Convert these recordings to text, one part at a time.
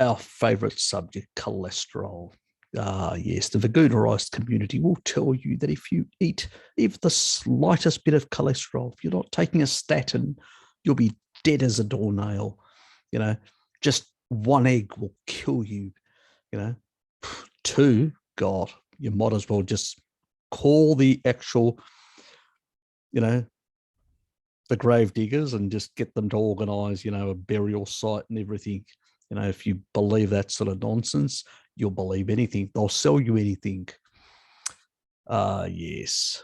our favorite subject, cholesterol. Ah, yes, the veganerized community will tell you that if you eat even the slightest bit of cholesterol, if you're not taking a statin, you'll be dead as a doornail. You know, just one egg will kill you. You know, two, God, you might as well just call the actual, you know, the grave diggers and just get them to organize, a burial site and everything. If you believe that sort of nonsense, you'll believe anything. They'll sell you anything. Yes.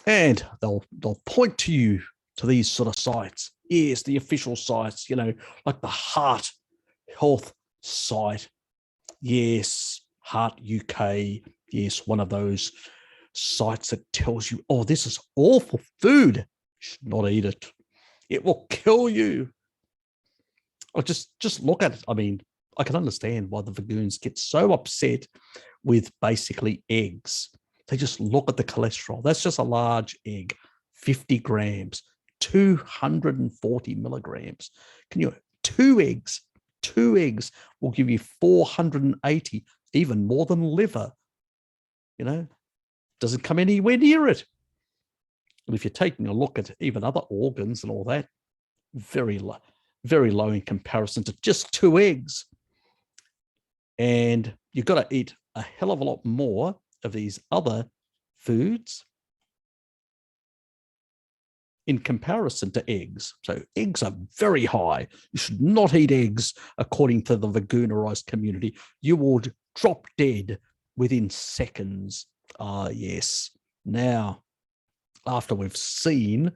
And they'll point to you to these sort of sites. Yes, the official sites, like the Heart Health site. Yes, Heart UK. Yes, one of those sites that tells you, oh, this is awful food. You should not eat it. It will kill you. Or just look at it. I mean, I can understand why the Vagoons get so upset with basically eggs. They just look at the cholesterol. That's just a large egg, 50 grams, 240 milligrams. Two eggs will give you 480, even more than liver. Doesn't come anywhere near it. And if you're taking a look at even other organs and all that, very low in comparison to just two eggs. And you've got to eat a hell of a lot more of these other foods in comparison to eggs. So eggs are very high. You should not eat eggs according to the Vagoonerized community. You will drop dead within seconds. Ah, yes. Now, after we've seen,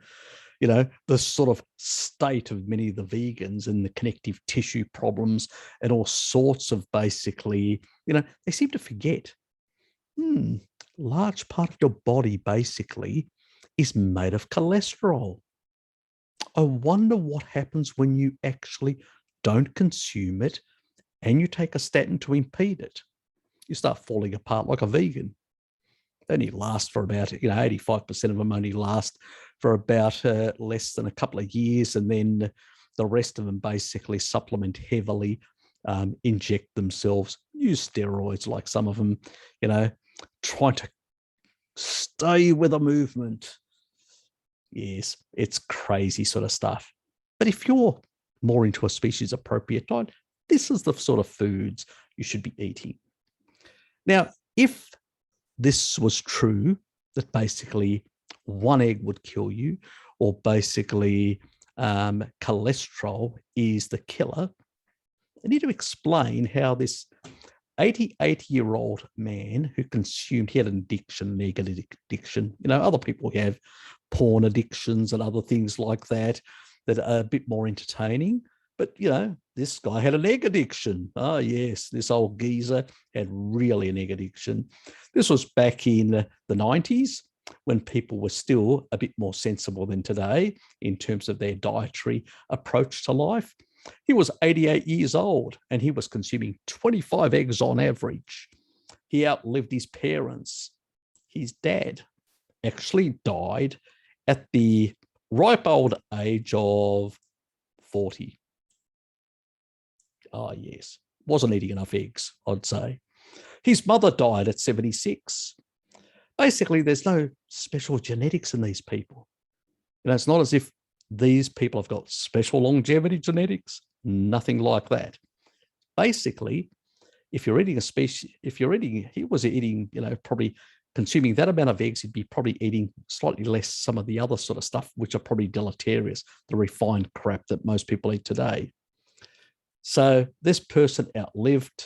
the sort of state of many of the vegans and the connective tissue problems and all sorts of basically, they seem to forget, large part of your body basically is made of cholesterol. I wonder what happens when you actually don't consume it and you take a statin to impede it. You start falling apart like a vegan. They only last for about, 85% of them only last for about less than a couple of years. And then the rest of them basically supplement heavily, inject themselves, use steroids like some of them, trying to stay with a movement. Yes, it's crazy sort of stuff. But if you're more into a species appropriate diet, this is the sort of foods you should be eating. Now, if this was true, that basically one egg would kill you, or basically cholesterol is the killer, I need to explain how this 88-year-old man who he had an addiction, an egg addiction. Other people have porn addictions and other things like that are a bit more entertaining. But, this guy had an egg addiction. Oh, yes, this old geezer had really an egg addiction. This was back in the 90s when people were still a bit more sensible than today in terms of their dietary approach to life. He was 88 years old and he was consuming 25 eggs on average. He outlived his parents. His dad actually died at the ripe old age of 40. Oh, yes. Wasn't eating enough eggs, I'd say. His mother died at 76. Basically, there's no special genetics in these people. It's not as if these people have got special longevity genetics, nothing like that. Basically, if you're eating he was eating, probably consuming that amount of eggs, he'd be probably eating slightly less some of the other sort of stuff, which are probably deleterious, the refined crap that most people eat today. So this person outlived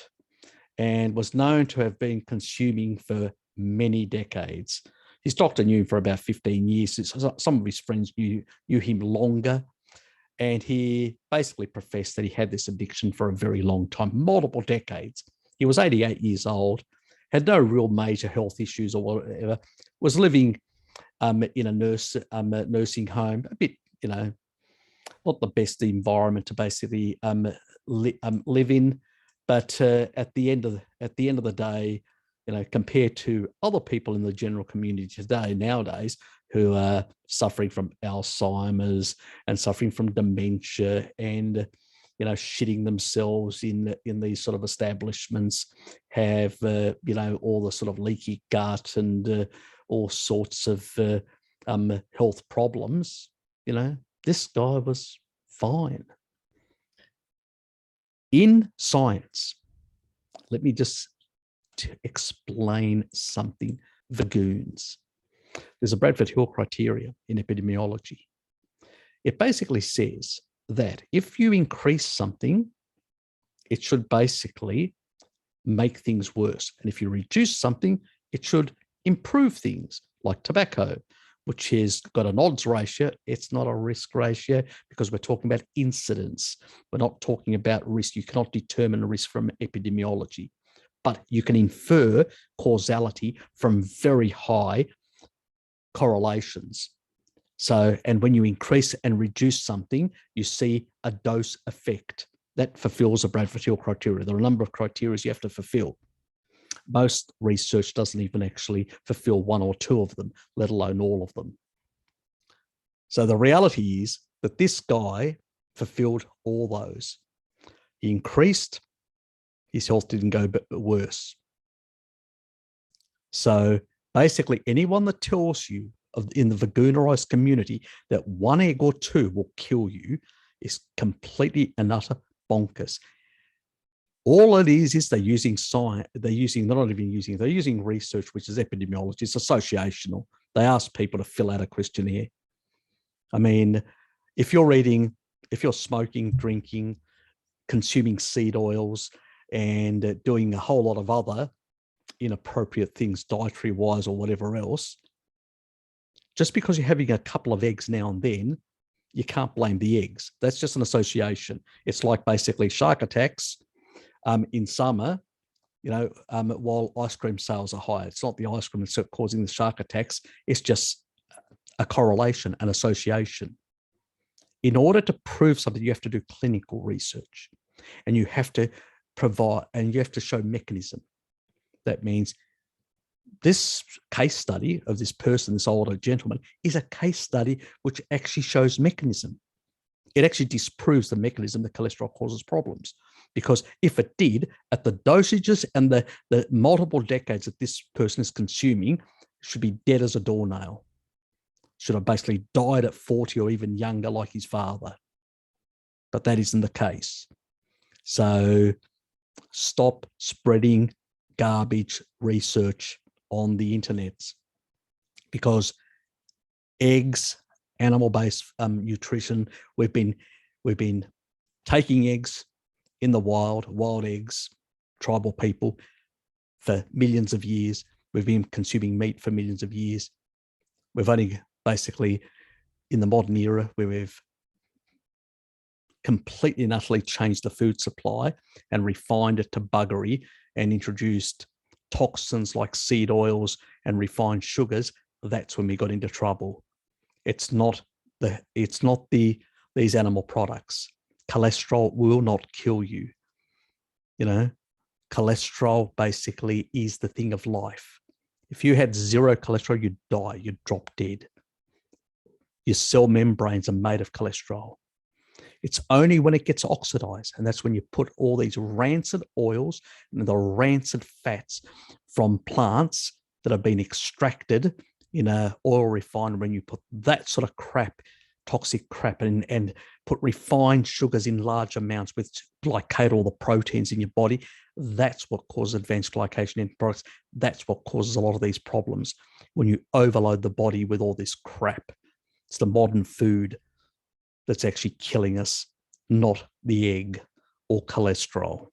and was known to have been consuming for many decades. His doctor knew him for about 15 years. Some of his friends knew him longer. And he basically professed that he had this addiction for a very long time, multiple decades. He was 88 years old, had no real major health issues or whatever, was living in a nursing home, a bit, not the best environment to basically live in. But at the end of the day, compared to other people in the general community today, nowadays, who are suffering from Alzheimer's and suffering from dementia and, shitting themselves in these sort of establishments, have, all the sort of leaky gut and all sorts of health problems. This guy was fine. In science, let me just explain something. Vagoons. There's a Bradford Hill criteria in epidemiology. It basically says that if you increase something, it should basically make things worse. And if you reduce something, it should improve things, like tobacco, which has got an odds ratio. It's not a risk ratio because we're talking about incidence. We're not talking about risk. You cannot determine risk from epidemiology, but you can infer causality from very high correlations. So, and when you increase and reduce something, you see a dose effect that fulfills the Bradford Hill criteria. There are a number of criteria you have to fulfill. Most research doesn't even actually fulfill one or two of them, let alone all of them. So the reality is that this guy fulfilled all those. He increased, his health didn't go worse. So basically, anyone that tells you in the vagoonerized community that one egg or two will kill you is completely and utter bonkers. All it is they're using science. They're using research, which is epidemiology. It's associational. They ask people to fill out a questionnaire. I mean, if you're smoking, drinking, consuming seed oils, and doing a whole lot of other inappropriate things, dietary wise or whatever else, just because you're having a couple of eggs now and then, you can't blame the eggs. That's just an association. It's like basically shark attacks in summer, while ice cream sales are high. It's not the ice cream that's causing the shark attacks. It's just a correlation, an association. In order to prove something, you have to do clinical research, and you have to show mechanism. That means this case study of this person, this older gentleman, is a case study which actually shows mechanism. It actually disproves the mechanism that cholesterol causes problems. Because if it did, at the dosages and the multiple decades that this person is consuming, should be dead as a doornail. Should have basically died at 40 or even younger like his father. But that isn't the case. So stop spreading garbage research on the internet, because eggs, animal-based nutrition, we've been taking eggs in the wild eggs, tribal people, for millions of years. We've been consuming meat for millions of years. We've only basically, in the modern era, where we've completely and utterly changed the food supply and refined it to buggery and introduced toxins like seed oils and refined sugars, that's when we got into trouble. It's not these animal products. Cholesterol will not kill you. Cholesterol basically is the thing of life. If you had zero cholesterol, you'd die, you'd drop dead. Your cell membranes are made of cholesterol. It's only when it gets oxidized, and that's when you put all these rancid oils and the rancid fats from plants that have been extracted in a oil refinery, when you put that sort of crap, toxic crap, and put refined sugars in large amounts which glycate all the proteins in your body, that's what causes advanced glycation end products. That's what causes a lot of these problems when you overload the body with all this crap. It's the modern food that's actually killing us, not the egg or cholesterol.